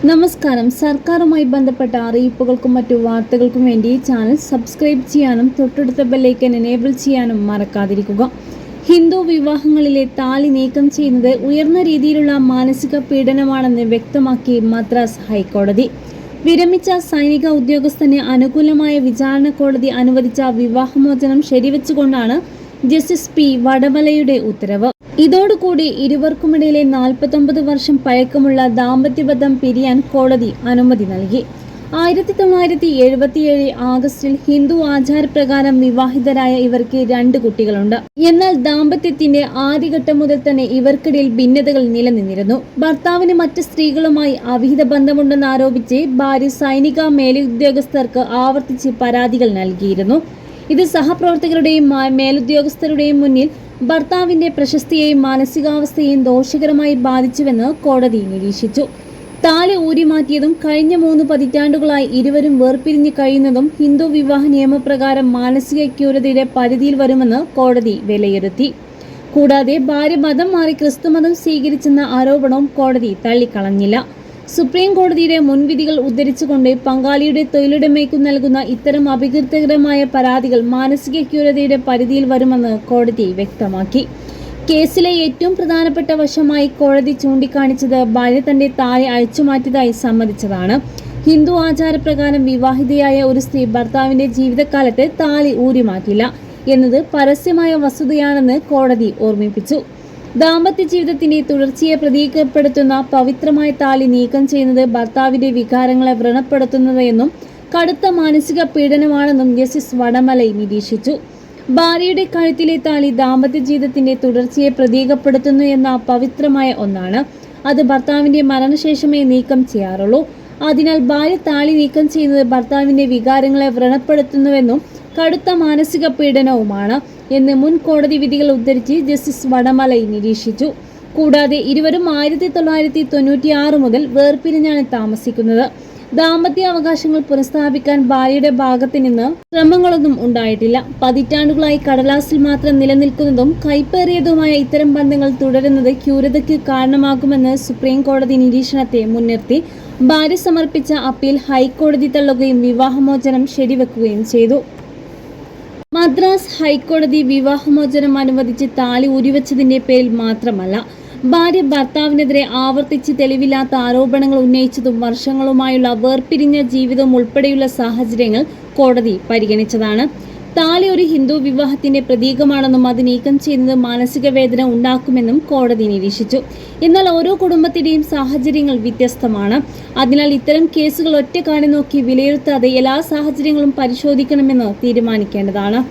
നമസ്കാരം. സർക്കാരുമായി ബന്ധപ്പെട്ട അറിയിപ്പുകൾക്കും മറ്റു വാർത്തകൾക്കും വേണ്ടി ഈ ചാനൽ സബ്സ്ക്രൈബ് ചെയ്യാനും തൊട്ടടുത്ത ബെല്ലൈക്കൻ എനേബിൾ ചെയ്യാനും മറക്കാതിരിക്കുക. ഹിന്ദു വിവാഹങ്ങളിലെ താലി നീക്കം ചെയ്യുന്നത് ഉയർന്ന രീതിയിലുള്ള മാനസിക പീഡനമാണെന്ന് വ്യക്തമാക്കി മദ്രാസ് ഹൈക്കോടതി. വിരമിച്ച സൈനിക ഉദ്യോഗസ്ഥന് അനുകൂലമായ വിചാരണ കോടതി അനുവദിച്ച വിവാഹമോചനം ശരിവെച്ചുകൊണ്ടാണ് ജസ്റ്റിസ് പി വടമലയുടെ ഉത്തരവ്. ഇതോടുകൂടി ഇരുവർക്കുമിടയിലെ 49 വർഷം പഴക്കമുള്ള ദാമ്പത്യബന്ധം പിരിയാൻ കോടതി അനുമതി നൽകി. 1977 ആഗസ്റ്റിൽ ഹിന്ദു ആചാരപ്രകാരം വിവാഹിതരായ ഇവർക്ക് 2 കുട്ടികളുണ്ട്. എന്നാൽ ദാമ്പത്യത്തിന്റെ ആദ്യഘട്ടം മുതൽ തന്നെ ഇവർക്കിടയിൽ ഭിന്നതകൾ നിലനിന്നിരുന്നു. ഭർത്താവിന് മറ്റ് സ്ത്രീകളുമായി അവിഹിത ബന്ധമുണ്ടെന്ന് ആരോപിച്ച് ഭാര്യ സൈനിക മേലുദ്യോഗസ്ഥർക്ക് ആവർത്തിച്ച് പരാതികൾ നൽകിയിരുന്നു. ഇത് സഹപ്രവർത്തകരുടെയും മേലുദ്യോഗസ്ഥരുടെയും മുന്നിൽ ഭർത്താവിന്റെ പ്രശസ്തിയെയും മാനസികാവസ്ഥയെയും ദോഷകരമായി ബാധിച്ചുവെന്ന് കോടതി നിരീക്ഷിച്ചു. താലി ഊരിമാറ്റിയതും കഴിഞ്ഞ 3 പതിറ്റാണ്ടുകളായി ഇരുവരും വേർപിരിഞ്ഞ് കഴിയുന്നതും ഹിന്ദു വിവാഹ നിയമപ്രകാരം മാനസിക ക്രൂരതയുടെ പരിധിയിൽ വരുമെന്ന് കോടതി വിലയിരുത്തി. കൂടാതെ ഭാര്യ മതം മാറി ക്രിസ്തുമതം സ്വീകരിച്ചെന്ന ആരോപണവും കോടതി തള്ളിക്കളഞ്ഞില്ല. സുപ്രീം കോടതിയുടെ മുൻവിധികൾ ഉദ്ധരിച്ചുകൊണ്ട് പങ്കാളിയുടെ തൊഴിലുടമയ്ക്കു നൽകുന്ന ഇത്തരം അപകീർത്തികരമായ പരാതികൾ മാനസിക ക്രൂരതയുടെ പരിധിയിൽ വരുമെന്ന് കോടതി വ്യക്തമാക്കി. കേസിലെ ഏറ്റവും പ്രധാനപ്പെട്ട വശമായി കോടതി ചൂണ്ടിക്കാണിച്ചത് ഭാര്യ തന്റെ താലി അഴിച്ചുമാറ്റിയതായി സമ്മതിച്ചതാണ്. ഹിന്ദു ആചാരപ്രകാരം വിവാഹിതയായ ഒരു സ്ത്രീ ഭർത്താവിന്റെ ജീവിതകാലത്ത് താലി ഊരിമാറ്റില്ല എന്നത് പരസ്യമായ വസ്തുതയാണെന്ന് കോടതി ഓർമ്മിപ്പിച്ചു. ദാമ്പത്യ ജീവിതത്തിന്റെ തുടർച്ചയെ പ്രതീകപ്പെടുത്തുന്ന പവിത്രമായ താലി നീക്കം ചെയ്യുന്നത് ഭർത്താവിന്റെ വികാരങ്ങളെ വ്രണപ്പെടുത്തുന്നതെന്നും കടുത്ത മാനസിക പീഡനമാണെന്നും ജസ്റ്റിസ് വടമലൈ നിരീക്ഷിച്ചു. ഭാര്യയുടെ കഴുത്തിലെ താലി ദാമ്പത്യ ജീവിതത്തിന്റെ തുടർച്ചയെ പ്രതീകപ്പെടുത്തുന്നു എന്ന പവിത്രമായ ഒന്നാണ്. അത് ഭർത്താവിന്റെ മരണശേഷമേ നീക്കം ചെയ്യാറുള്ളൂ. അതിനാൽ ഭാര്യ താലി നീക്കം ചെയ്യുന്നത് ഭർത്താവിന്റെ വികാരങ്ങളെ വ്രണപ്പെടുത്തുന്നുവെന്നും കടുത്ത മാനസിക പീഡനവുമാണ് എന്ന് മുൻ കോടതി വിധികൾ ഉദ്ധരിച്ച് ജസ്റ്റിസ് വടമലൈ നിരീക്ഷിച്ചു. കൂടാതെ ഇരുവരും 1996 മുതൽ വേർപിരിഞ്ഞാണ് താമസിക്കുന്നത്. ദാമ്പത്യ അവകാശങ്ങൾ പുനഃസ്ഥാപിക്കാൻ ഭാര്യയുടെ ഭാഗത്ത് നിന്ന് ശ്രമങ്ങളൊന്നും ഉണ്ടായിട്ടില്ല. പതിറ്റാണ്ടുകളായി കടലാസിൽ മാത്രം നിലനിൽക്കുന്നതും കൈപ്പേറിയതുമായ ഇത്തരം ബന്ധങ്ങൾ തുടരുന്നത് ക്രൂരതയ്ക്ക് കാരണമാകുമെന്ന് സുപ്രീം കോടതി നിരീക്ഷണത്തെ മുൻനിർത്തി ഭാര്യ സമർപ്പിച്ച അപ്പീൽ ഹൈക്കോടതി തള്ളുകയും വിവാഹമോചനം ശരിവെക്കുകയും ചെയ്തു. മദ്രാസ് ഹൈക്കോടതി വിവാഹമോചനം അനുവദിച്ച് താലി ഊരിവെച്ചതിന്റെ പേരിൽ മാത്രമല്ല, ഭാര്യ ഭർത്താവിനെതിരെ ആവർത്തിച്ച് തെളിവില്ലാത്ത ആരോപണങ്ങൾ ഉന്നയിച്ചതും വർഷങ്ങളുമായുള്ള വേർപിരിഞ്ഞ ജീവിതം ഉൾപ്പെടെയുള്ള സാഹചര്യങ്ങൾ കോടതി പരിഗണിച്ചതാണ്. താലി ഒരു ഹിന്ദു വിവാഹത്തിന്റെ പ്രതീകമാണെന്നും അത് നീക്കം ചെയ്യുന്നത് മാനസിക വേദന ഉണ്ടാക്കുമെന്നും കോടതി നിരീക്ഷിച്ചു. എന്നാൽ ഓരോ കുടുംബത്തിന്റെയും സാഹചര്യങ്ങൾ വ്യത്യസ്തമാണ്. അതിനാൽ ഇത്തരം കേസുകൾ ഒറ്റക്കാണി നോക്കി വിലയിരുത്താതെ എല്ലാ സാഹചര്യങ്ങളും പരിശോധിക്കണമെന്ന് തീരുമാനിക്കേണ്ടതാണ്.